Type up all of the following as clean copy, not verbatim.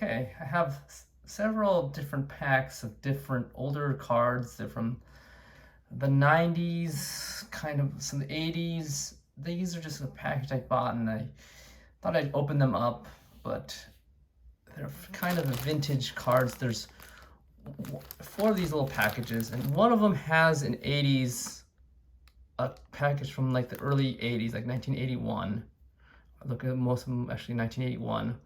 Okay, I have several different packs of different older cards. They're from the 90's, kind of some 80's. These are just a package I bought and I thought I'd open them up, but they're kind of vintage cards. There's 4 of these little packages, and one of them has an 80's, a package from like the early 80's, like 1981. I look at most of them actually 1981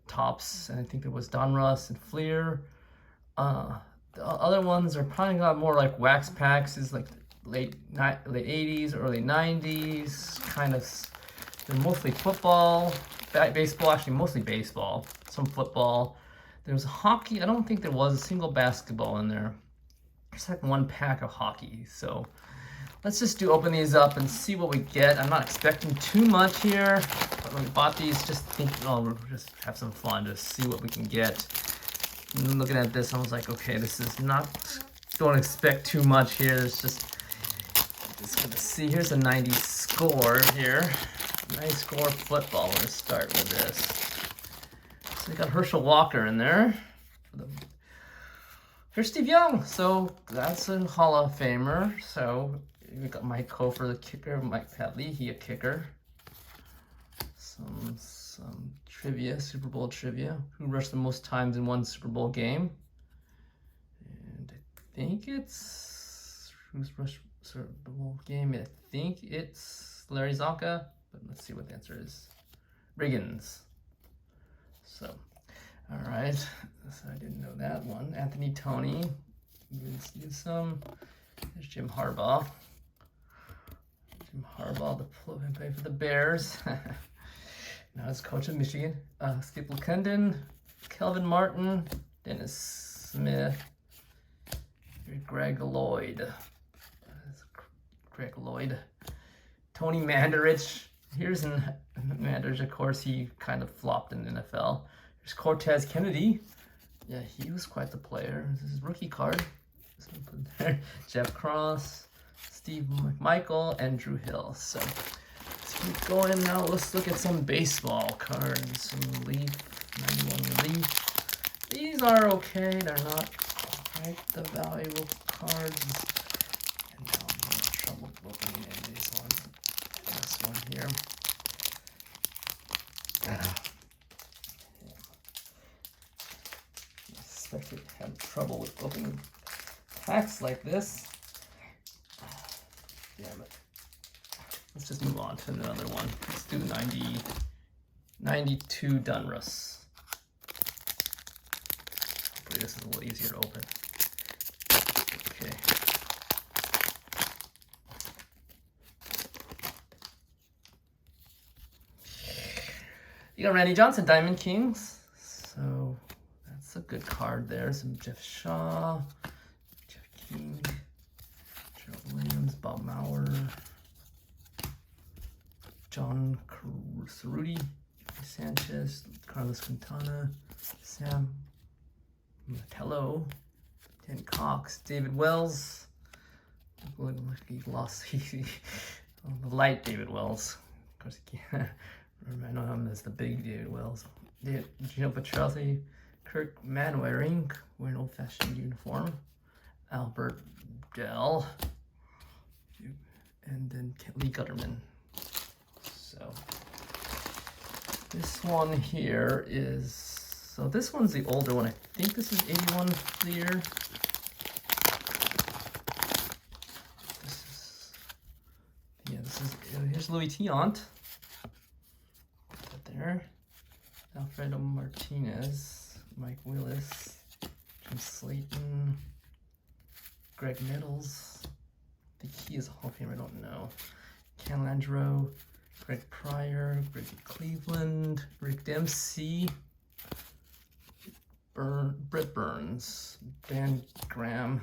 tops, and I think there was Donruss and Fleer. The other ones are probably got more like wax packs, is like late 80's, early 90's, kind of. They're mostly football, baseball, actually mostly baseball, some football. There's hockey. I don't think there was a single basketball in there. There's like one pack of hockey. So let's just open these up and see what we get. I'm not expecting too much here. But when we bought these, just thinking, oh, we'll just have some fun, just see what we can get. And looking at this, I was like, okay, this is not, don't expect too much here. It's just gonna see. Here's a 90 score here. 90 score football. We're gonna start with this. So we got Herschel Walker in there. Here's Steve Young. So that's a Hall of Famer. So we got Mike Kofer, the kicker. Mike Leahy, a kicker. Some trivia, Super Bowl trivia. Who rushed the most times in one Super Bowl game? And I think it's who's rushed Super Bowl game? I think it's Larry Zonka. But let's see what the answer is. Riggins. So, all right. So I didn't know that one. Anthony Tony. Let's do some. There's Jim Harbaugh. Jim Harbaugh, the play for the Bears. Now he's coach of Michigan. Skip Lukenden, Kelvin Martin, Dennis Smith, Greg Lloyd. Tony Mandarich. Here's Mandarich, of course, he kind of flopped in the NFL. Here's Cortez Kennedy. Yeah, he was quite the player. This is his rookie card. Jeff Cross, Steve McMichael, and Drew Hill. So let's keep going now. Let's look at some baseball cards. Some Leaf, 91 Leaf. These are okay. They're not quite the valuable cards. And now I'm having trouble opening in these ones. This one here. I suspect I had trouble with opening packs like this. Damn it. Let's just move on to another one. Let's do 92 Donruss. Hopefully this is a little easier to open. Okay. You got Randy Johnson, Diamond Kings. So that's a good card there. Some Jeff Shaw, Jeff King, Gerald Williams, Bob Mauer, John Cerruti, Sanchez, Carlos Quintana, Sam Matello, Ken Cox, David Wells. Look like he lost the light David Wells. Of course, he can't. I know him as the big David Wells. Gino Petrelli, Kirk Manwaring, wearing an old-fashioned uniform. Albert Dell, and then Lee Gutterman. So this one here is, so this one's the older one. I think this is 81 Fleer. Here's Louis Tiant. There. Alfredo Martinez, Mike Willis, Jim Slayton, Greg Nettles. I think he is a Hall of Famer, I don't know. Ken Landreau, Greg Pryor, Greg Cleveland, Rick Dempsey, Brett Burns, Dan Graham,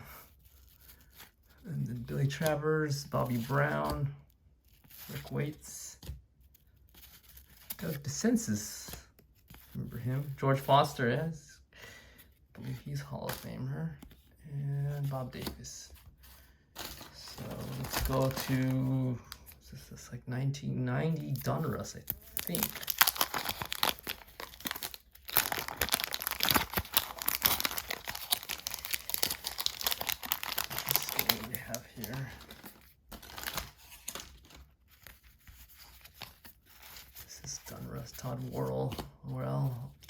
and then Billy Travers, Bobby Brown, Rick Waits. Doug DeCensus, remember him? George Foster, yes. I believe he's Hall of Famer. And Bob Davis. So let's go to, this is like 1990 Donruss, I think.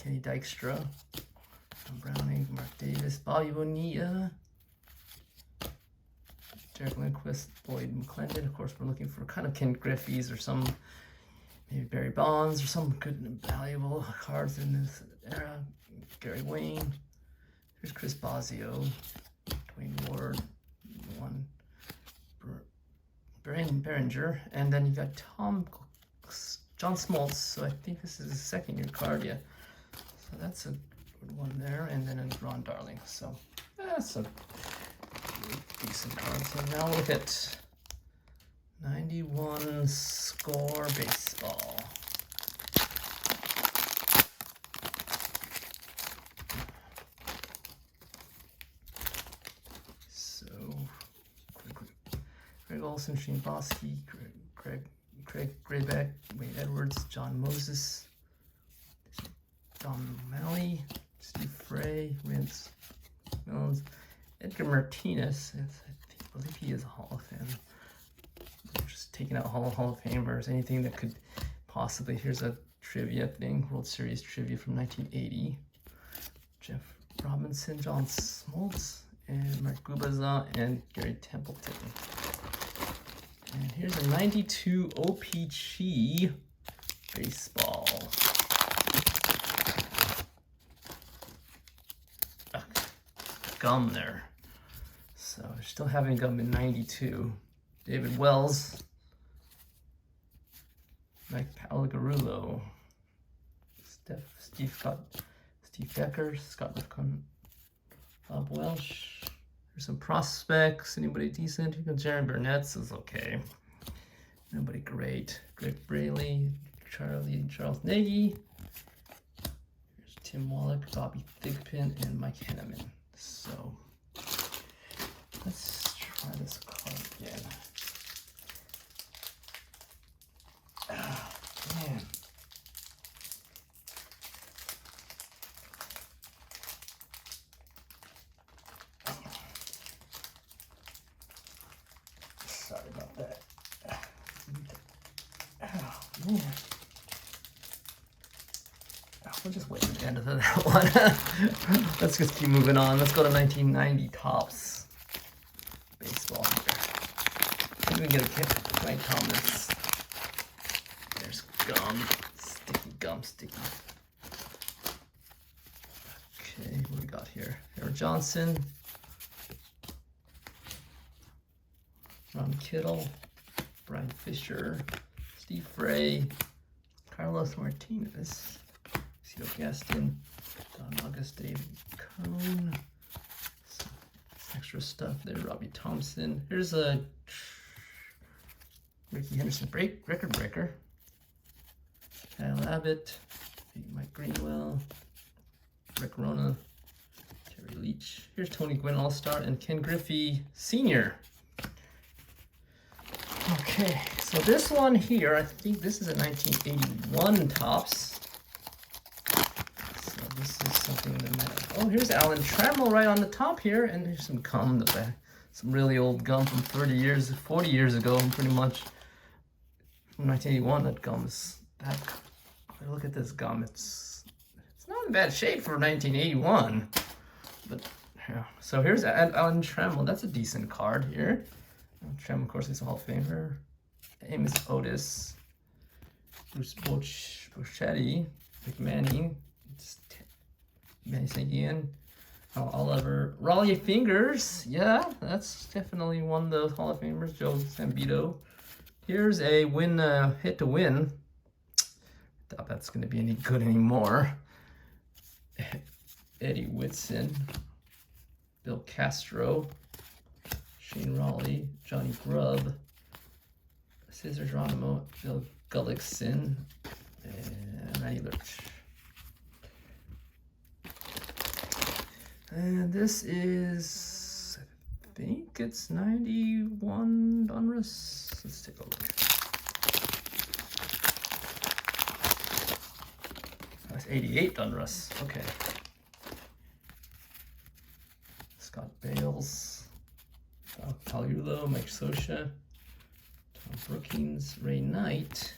Kenny Dykstra, Tom Browning, Mark Davis, Bobby Bonilla, Derek Lindquist, Boyd McClendon. Of course, we're looking for kind of Ken Griffey's or some, maybe Barry Bonds or some good and valuable cards in this era. Gary Wayne. Here's Chris Bosio, Dwayne Ward, one Behringer, and then you got John Smoltz. So I think this is his second-year card, yeah. So that's a good one there, and then a Ron Darling. So that's a decent card. So now we'll look at 91 Score Baseball. So Greg Olson, Shane Bosky, Craig Graybeck, Wayne Edwards, John Moses, Don Malley, Steve Frey, Vince Mills, Edgar Martinez. I believe he is a Hall of Fame. Just taking out Hall of Famers, anything that could possibly. Here's a trivia thing, World Series trivia from 1980. Jeff Robinson, John Smoltz, and Mark Gubazan, and Gary Templeton. And here's a 92 OPG baseball. Gum there. So we're still having gum in 92. David Wells, Mike Palagarulo, Steve Becker, Scott Lifcon, Bob Welsh. There's some prospects. Anybody decent? Jaron Burnett's is okay. Nobody great. Greg Braley, Charles Nagy. Here's Tim Wallach, Bobby Thigpen, and Mike Henneman. So let's try this card again. Oh, man. Sorry about that. Oh, man. We'll just wait at the end of that one. Let's just keep moving on. Let's go to 1990 Topps baseball here. Maybe we get a kick. Mike Thomas. There's gum. Sticky. Okay, what do we got here? Aaron Johnson. Ron Kittle. Brian Fisher. Steve Frey. Carlos Martinez. Cito Gaston, Don August, Dave Cone, some extra stuff there, Robbie Thompson. Here's a Ricky Henderson record breaker. Kyle Abbott, Mike Greenwell, Rick Rona, Terry Leach. Here's Tony Gwynn All-Star and Ken Griffey Sr. Okay, so this one here, I think this is a 1981 Topps. This is something that might. Oh, here's Alan Trammell right on the top here, and there's some gum in the back. Some really old gum from 40 years ago, pretty much. From 1981, that gum is that. Look at this gum. It's not in bad shape for 1981. But yeah. So here's Alan Trammell. That's a decent card here. Trammell, of course, is a Hall of Famer. Amos Otis, Bruce Bocchetti, McManning. Manny Seguin, Oliver, Raleigh Fingers, yeah, that's definitely one of the Hall of Famers. Joe Zambito. Here's a hit to win. Doubt that's going to be any good anymore. Eddie Whitson, Bill Castro, Shane Raleigh, Johnny Grubb, Cesar Geronimo, Bill Gullickson, and Matty Lurch. And this is, I think it's 91 Donruss. Let's take a look. That's 88 Donruss. Okay. Scott Bales, Pagliulo, Mike Scioscia, Tom Brookings, Ray Knight,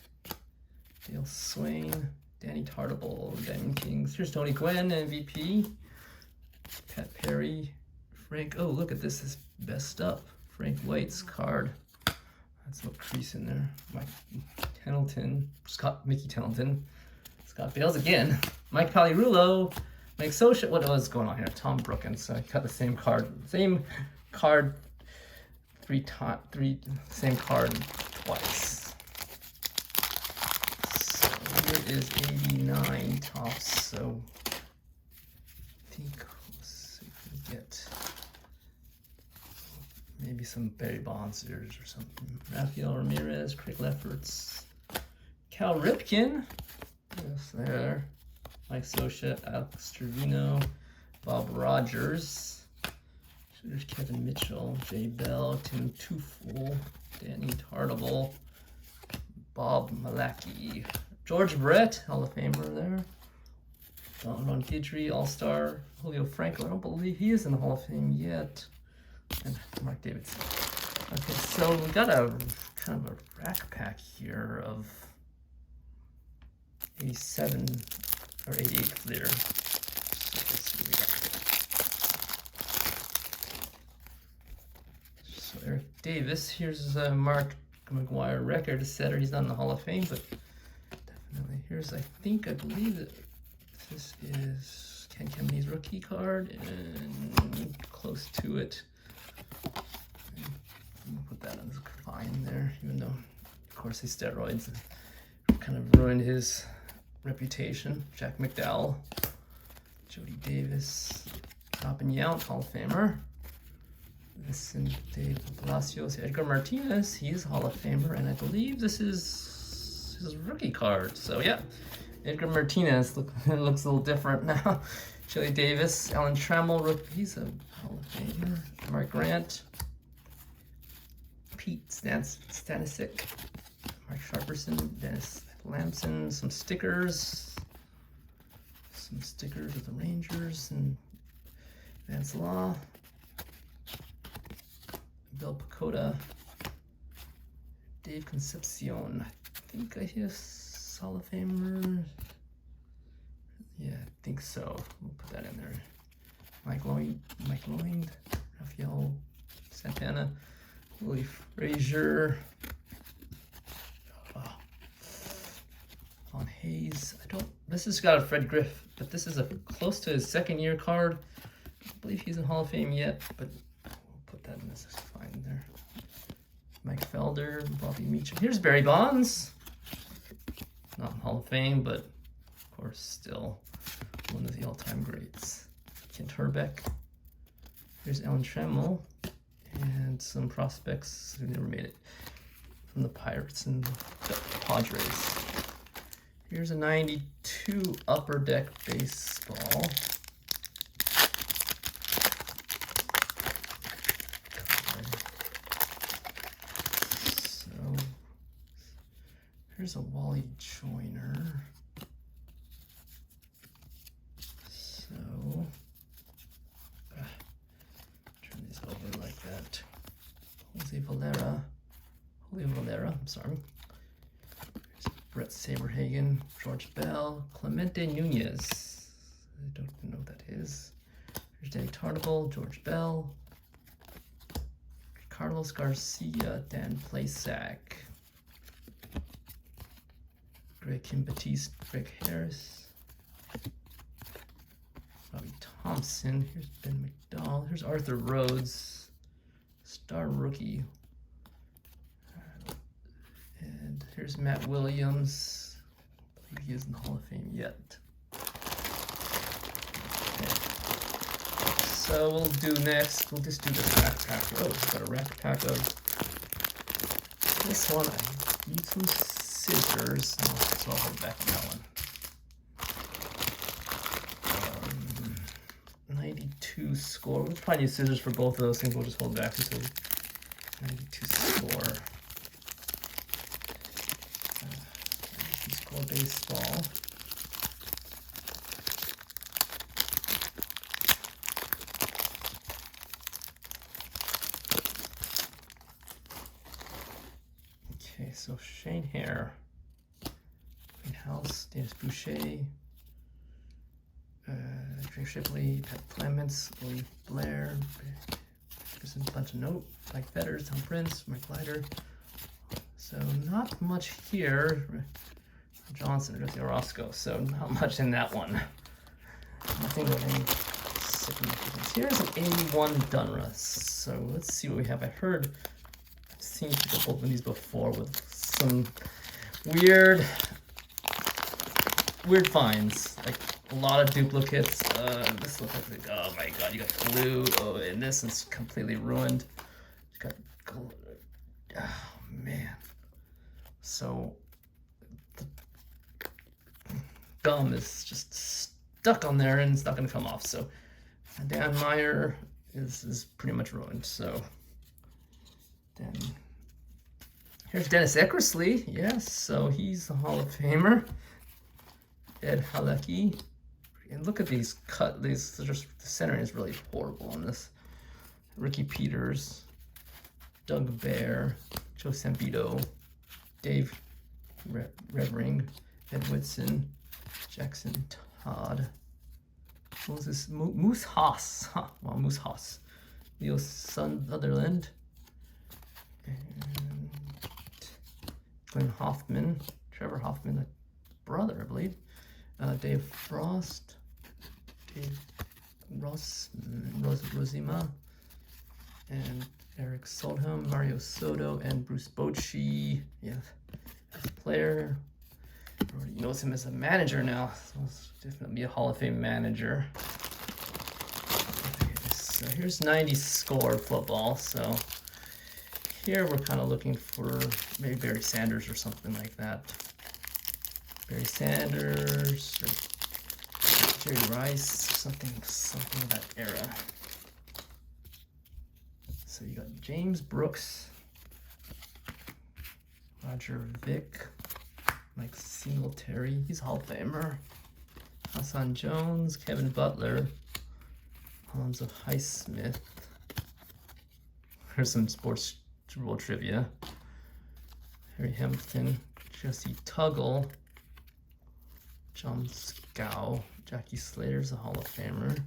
Dale Swain, Danny Tartable, Diamond Kings. Here's Tony Gwynn, MVP. Pat Perry, Frank. Oh, look at this. This best up. Frank White's card. That's no crease in there. Mike Pendleton, Mickey Pendleton. Scott Bales again. Mike Pagliarulo. Mike Socha. What was going on here? Tom Brookins. So I got the same card. Same card same card twice. So here is 89 Topps. So I think, let's see if we get maybe some Barry Bonds or something. Rafael Ramirez, Craig Lefferts, Cal Ripken. Yes, there. Mike Socha, Alex Trevino, Bob Rogers. There's Kevin Mitchell, Jay Bell, Tim Tufel, Danny Tartable, Bob Malachy, George Brett, Hall of Famer there. Ron Guidry, All-Star, Julio Franco. I don't believe he is in the Hall of Fame yet. And Mark Davidson. Okay, so we got a kind of a rack pack here of 87 or 88 Fleer. So let's see what we got. So Eric Davis, here's Mark McGuire record setter. He's not in the Hall of Fame, but definitely. Here's, I believe that this is Ken Kemney's rookie card, and close to it. We'll put that on fine there, even though, of course, these steroids kind of ruined his reputation. Jack McDowell, Jody Davis, Toppin Yount, Hall of Famer. Vicente Palacios, Edgar Martinez, he's a Hall of Famer, and I believe this is his rookie card. So yeah, Edgar Martinez looks a little different now. Chili Davis, Alan Trammell, he's a Hall of Famer. Mark Grant, Pete Stanisic, Mark Sharperson, Dennis Lamson, some stickers with the Rangers, and Vance Law, Bill Pecota, Dave Concepcion. I think I hear Hall of Famer. Yeah, I think so. We'll put that in there. Mike Lloyd, Rafael Santana, Willie Frazier, Von Hayes. This has got a Fred Griff, but this is a close to his second year card. I don't believe he's in Hall of Fame yet, but we'll put that in this fine there. Mike Felder, Bobby Meacham. Here's Barry Bonds. Not in Hall of Fame, but of course still one of the all-time greats. Kent Herbeck. Here's Alan Trammell, and some prospects who never made it from the Pirates and the Padres. Here's a 92 Upper Deck baseball. So here's a Wally Joyner. So turn these over like that. Julio Valera, I'm sorry. Here's Brett Saberhagen, George Bell, Clemente Nunez. I don't know what that is. Here's Danny Tartable, George Bell, Carlos Garcia, Dan Plesac, Greg Kim Batiste, Greg Harris, Bobby Thompson. Here's Ben McDowell. Here's Arthur Rhodes, star rookie. And here's Matt Williams. I believe he isn't in the Hall of Fame yet. Okay. So we'll just do this rack pack. Oh, we've got a rack pack of this one. I need some scissors, so I'll hold back on that one. 92 score. We'll probably use scissors for both of those things. We'll just hold back until 92 score. 92 score baseball. Okay, so Shane Hare, House, Dennis Boucher, Drake Shipley, Pat Clements, Willie Blair, there's a bunch of note, Mike Fetters, Tom Prince, Mike Leiter. So not much here. Johnson, Jesse Orozco, so not much in that one. Nothing of any significance. Here's an 81 Donruss. So let's see what we have. I've seen a couple of these before with some weird finds, like a lot of duplicates. This looks like, oh my god, you got glue. Oh, and this is completely ruined. You got glue. Oh man. So the gum is just stuck on there and it's not gonna come off. So Dan Meyer is pretty much ruined. So then here's Dennis Eckersley. Yes, so he's a Hall of Famer. Ed Halecki. And look at these these just the centering is really horrible on this. Ricky Peters, Doug Bear, Joe Sambito, Dave Redring, Ed Whitson, Jackson Todd, Moses Moose Haas. Huh, well, Moose Haas, Leo Sutherland, and Glenn Hoffman, Trevor Hoffman, the brother, I believe. Dave Frost, Dave Rosima, and Eric Soldham, Mario Soto, and Bruce Bochy. Yeah, as a player. Everybody knows him as a manager now, so he's definitely a Hall of Fame manager. Okay, so here's 90s score football. So here we're kind of looking for maybe Barry Sanders or something like that. Barry Sanders, or Jerry Rice, something of that era. So you got James Brooks, Roger Vick, Mike Singletary, he's a Hall of Famer. Hassan Jones, Kevin Butler, Alonzo Highsmith. Here's some sports rule trivia. Harry Hampton, Jesse Tuggle, John Scow, Jackie Slater's a Hall of Famer.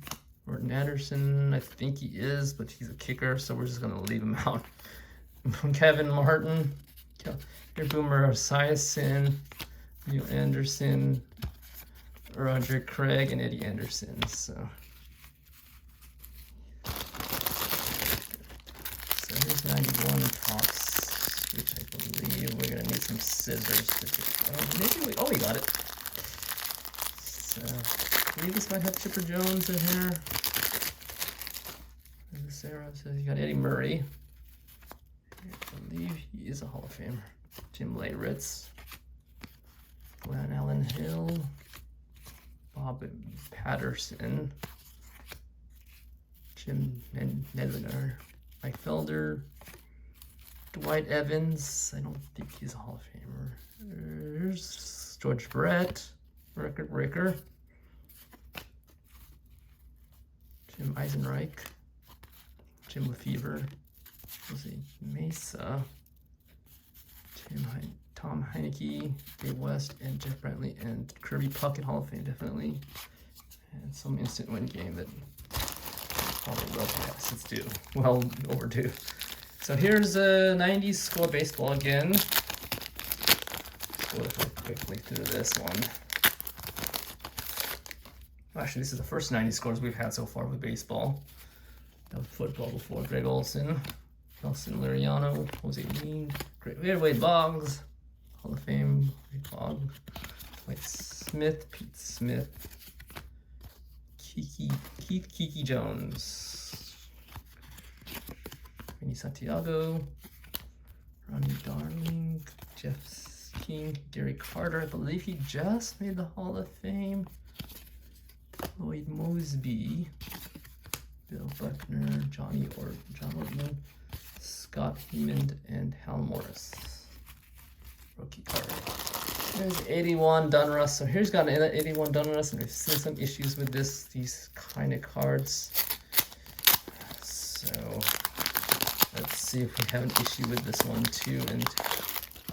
Morton Anderson, I think he is, but he's a kicker, so we're just gonna leave him out. Kevin Martin, Boomer Esiason, Neil Anderson, Roger Craig, and Eddie Anderson. So here's 91 Topps, which I believe we're gonna need some scissors to get. Oh, we got it. So I believe this might have Chipper Jones in here. Sarah says you got Eddie Murray. I believe he is a Hall of Famer. Jim Leyritz, Glenn Allen Hill, Bob Patterson, Jim Nedlinger, Mike Felder, Dwight Evans. I don't think he's a Hall of Famer. There's George Brett, Record Breaker, Jim Eisenreich, Jim Lefevre, Jose Mesa, Tom Heineke, Dave West, and Jeff Brantley, and Kirby Puckett, Hall of Fame, definitely. And some instant win game that probably well past its due. Well overdue. So here's a 90s score baseball again. Let's go quickly through this one. Actually, this is the first 90 scores we've had so far with baseball. That was football before. Greg Olson, Nelson Liriano, Jose Dean, Wade Boggs, Hall of Fame, Wade Boggs, Dwight Smith, Pete Smith, Keith Kiki Jones, Vinny Santiago, Ronnie Darling, Jeff King, Gary Carter. I believe he just made the Hall of Fame. Lloyd Mosby, Bill Buckner, John Orton, Scott Hemond, and Hal Morris. Rookie card. There's 81 Donruss. So here's got an 81 Donruss, and we've seen some issues with these kind of cards. So let's see if we have an issue with this one too. And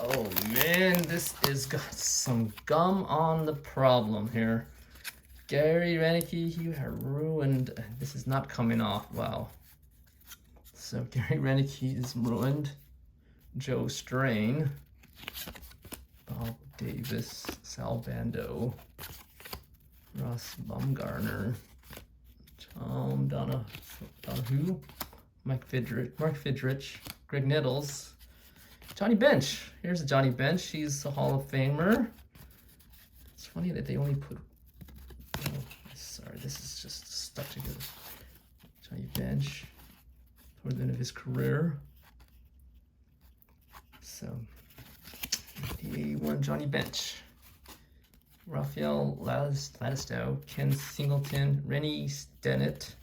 Oh man, this is got some gum on the problem here. Gary Renicky, you have ruined. This is not coming off. Wow. So Gary Renicky is ruined. Joe Strain, Bob Davis, Sal Bando, Ross Baumgartner, Tom Donahue, Mark Fidrich, Greg Nettles, Johnny Bench. Here's a Johnny Bench. He's a Hall of Famer. It's funny that they only put. Oh, sorry, this is just stuck together. Johnny Bench, toward the end of his career. So, the 81 Johnny Bench. Raphael Ladistow, Ken Singleton, Rennie Stennett,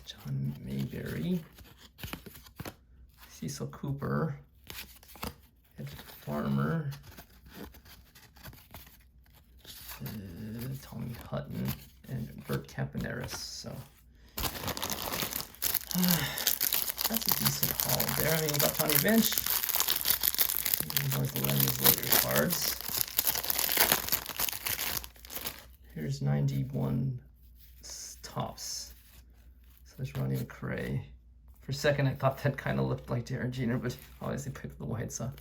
John Mayberry, Cecil Cooper, Ed Farmer, Tommy Hutton, and Bert Campaneris. So that's a decent haul there. I mean, you got Johnny Bench. Here's the Lenny's later cards. Here's 91 tops. So there's Ronnie McRae. For a second, I thought that kind of looked like Darren Jeter, but obviously picked the White Sox.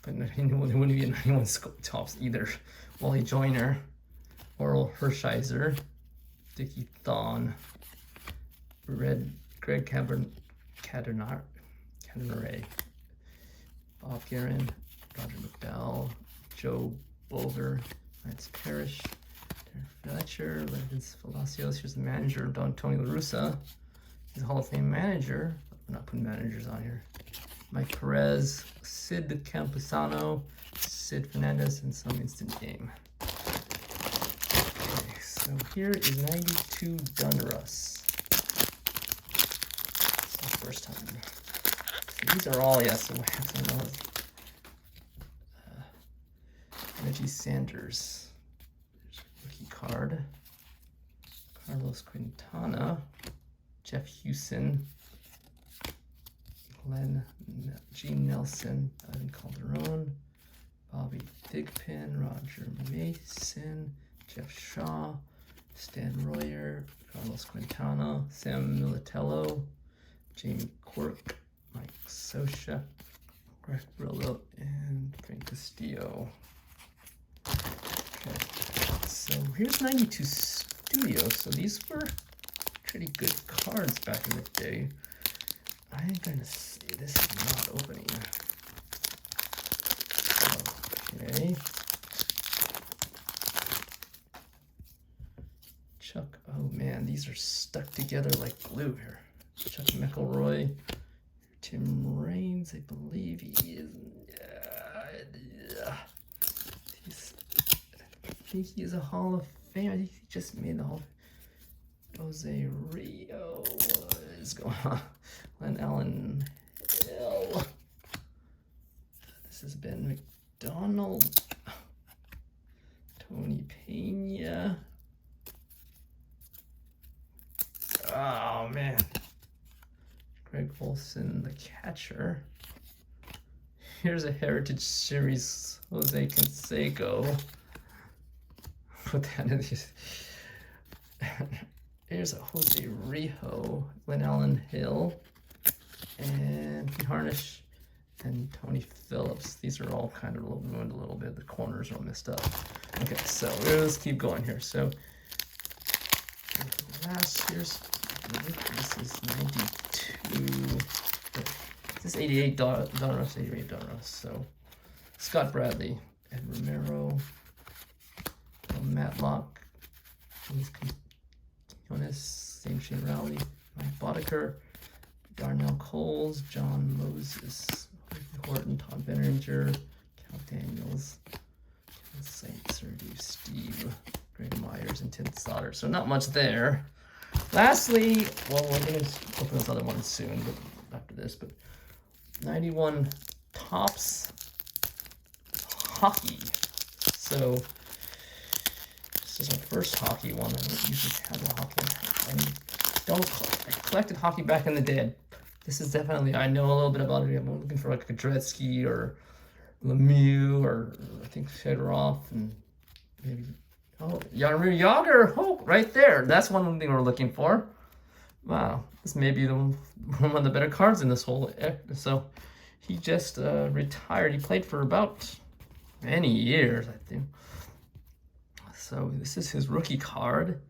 But there wouldn't be a 91 tops either. Wally Joyner, Oral Hershiser, Dickie Thon, Greg Cadenaray, Bob Guerin, Roger McDowell, Joe Boger, Lance Parrish, Fletcher, Levins Palacios. Here's the manager, Tony La Russa. He's a Hall of Fame manager. We're not putting managers on here. Mike Perez, Sid Campusano, Sid Fernandez, and some instant game. Okay, so here is 92 Donruss. It's the first time. So these are all, yes, so I have to know. Reggie Sanders. There's a rookie card. Carlos Quintana. Jeff Hewson. Gene Nelson. Ivan Calderon. Bobby Thigpen. Roger Mason. Jeff Shaw. Stan Royer. Carlos Quintana. Sam Militello. Jamie Quirk. Mike Sosha. Greg Brillo. And Frank Castillo. Okay, so here's 92 Studios. So these were pretty good cards back in the day. I'm gonna say this is not opening. Okay. Chuck, oh man, these are stuck together like glue here. Chuck McElroy, Tim Raines, I believe he is. I think he is a Hall of Fame. I think he just made the Hall of Jose Rio. What is going on? Len Allen Hill. This has been McDonald. Tony Pena. Oh man. Greg Olson, the catcher. Here's a Heritage Series Jose Canseco. Put that in these. Here's a Jose Rijo, Glen Allen Hill, and Harnish, and Tony Phillips. These are all kind of ruined a little bit. The corners are all messed up. Okay, so let's keep going here. So last year's, this is 92. This is 88 Donruss, 88 Donruss. So Scott Bradley, Ed Romero, Matlock, Jonas, James Shane Rowley, Mike Boddicker, Darnell Coles, John Moses, Horton, Todd Benninger, Cal Daniels, St. Sergey, Steve, Greg Myers, and Tim Sauter. So not much there. Lastly, well, we're going to open this other one soon, but after this, but 91 Topps Hockey. So this is our first hockey one. I don't usually have a hockey. I collected hockey back in the day. This is definitely, I know a little bit about it. I'm looking for like a Gretzky or Lemieux, or I think Fedorov, and maybe Jaromir Jagr. Oh, right there. That's one thing we're looking for. Wow, this may be one of the better cards in this whole. So he just retired. He played for about many years, I think. So this is his rookie card.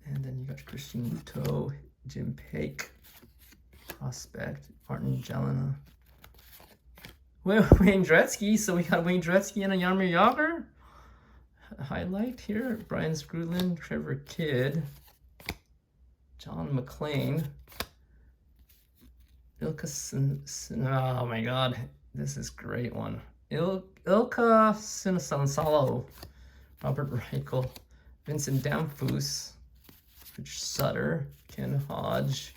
And then you got Christian Luto, Jim Pake, Prospect, Martin Jelena. Wayne Gretzky. So we got Wayne Gretzky and a Jaromir Jagr. Highlight here. Brian Skrudlin, Trevor Kidd, John McClain, Ilka oh my god, this is a great one. Ilka Sinansalo, Robert Reichel, Vincent Damphus, Rich Sutter, Ken Hodge,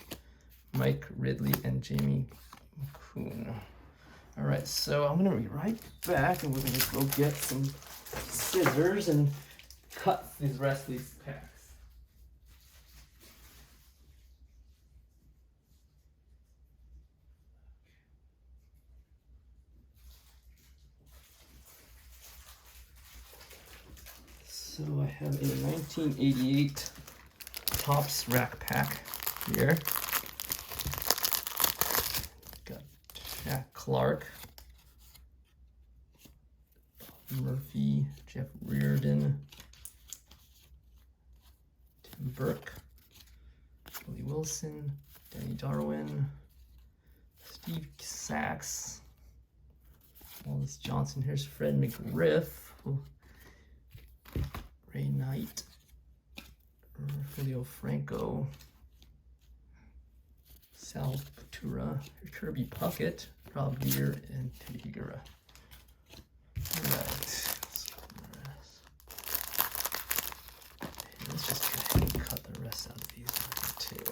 Mike Ridley, and Jamie McCoon. All right, so I'm gonna be right back, and we're gonna go get some scissors and cut these rest of these packs. So I have a 1988 Topps rack pack here. Got Jack Clark, Bob Murphy, Jeff Reardon, Tim Burke, Willie Wilson, Danny Darwin, Steve Sachs, Wallace Johnson. Here's Fred McGriff. Ray Knight, Julio Franco, Sal Patura, Kirby Puckett, Rob Deere, and Teddy Higuera. Alright. Let's just go ahead and cut the rest out of these too.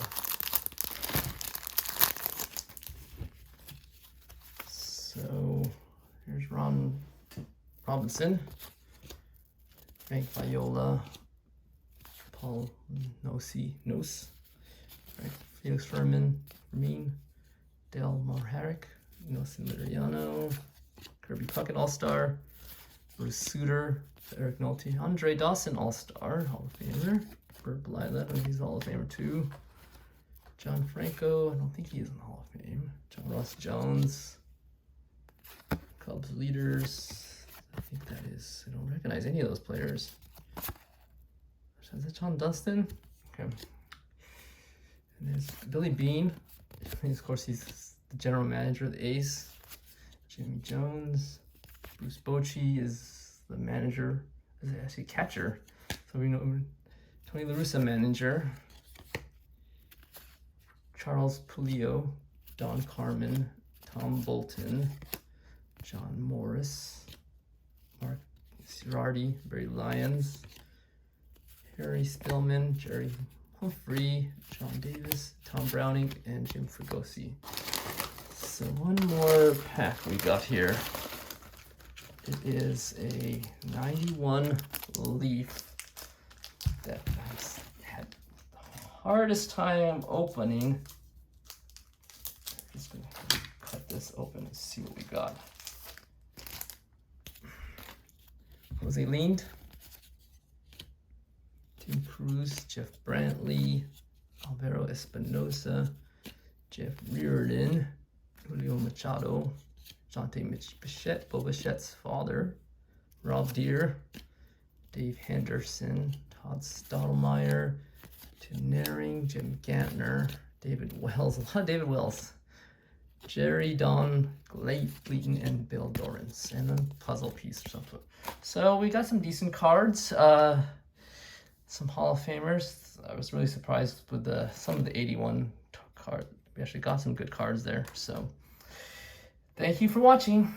So here's Ron Robinson, Frank Viola, Paul Nose, right? Felix Fermin, Dale Marharick, Nelson Liriano, Kirby Puckett All-Star, Bruce Suter, Eric Nolte, Andre Dawson All-Star, Hall of Famer, Bert Blyleven, he's Hall of Famer too, John Franco, I don't think he's in the Hall of Fame, John Ross Jones, Cubs leaders, I think that is, I don't recognize any of those players. Is that John Dunston? Okay. And there's Billy Bean. And of course, he's the general manager of the A's. Jimmy Jones. Bruce Bochy is the manager. Is actually catcher. So we know Tony La Russa manager. Charles Pulio. Don Carmen. Tom Bolton. John Morris. Mark Girardi, Barry Lyons, Harry Spillman, Jerry Humphrey, John Davis, Tom Browning, and Jim Fregosi. So one more pack we got here. It is a 91 Leaf that I had the hardest time opening. I'm just gonna cut this open and see what we got. Jose Lind, Tim Cruz, Jeff Brantley, Alvaro Espinosa, Jeff Reardon, Julio Machado, Jonte Bichette, Bo Bichette's father, Rob Deere, Dave Henderson, Todd Stottlemyre, Tim Naring, Jim Gantner, David Wells, a lot of David Wells, Jerry Don Glayton, and Bill Dorrance, and a puzzle piece or something. So we got some decent cards, some Hall of Famers. I was really surprised with some of the 81 cards. We actually got some good cards there. So thank you for watching.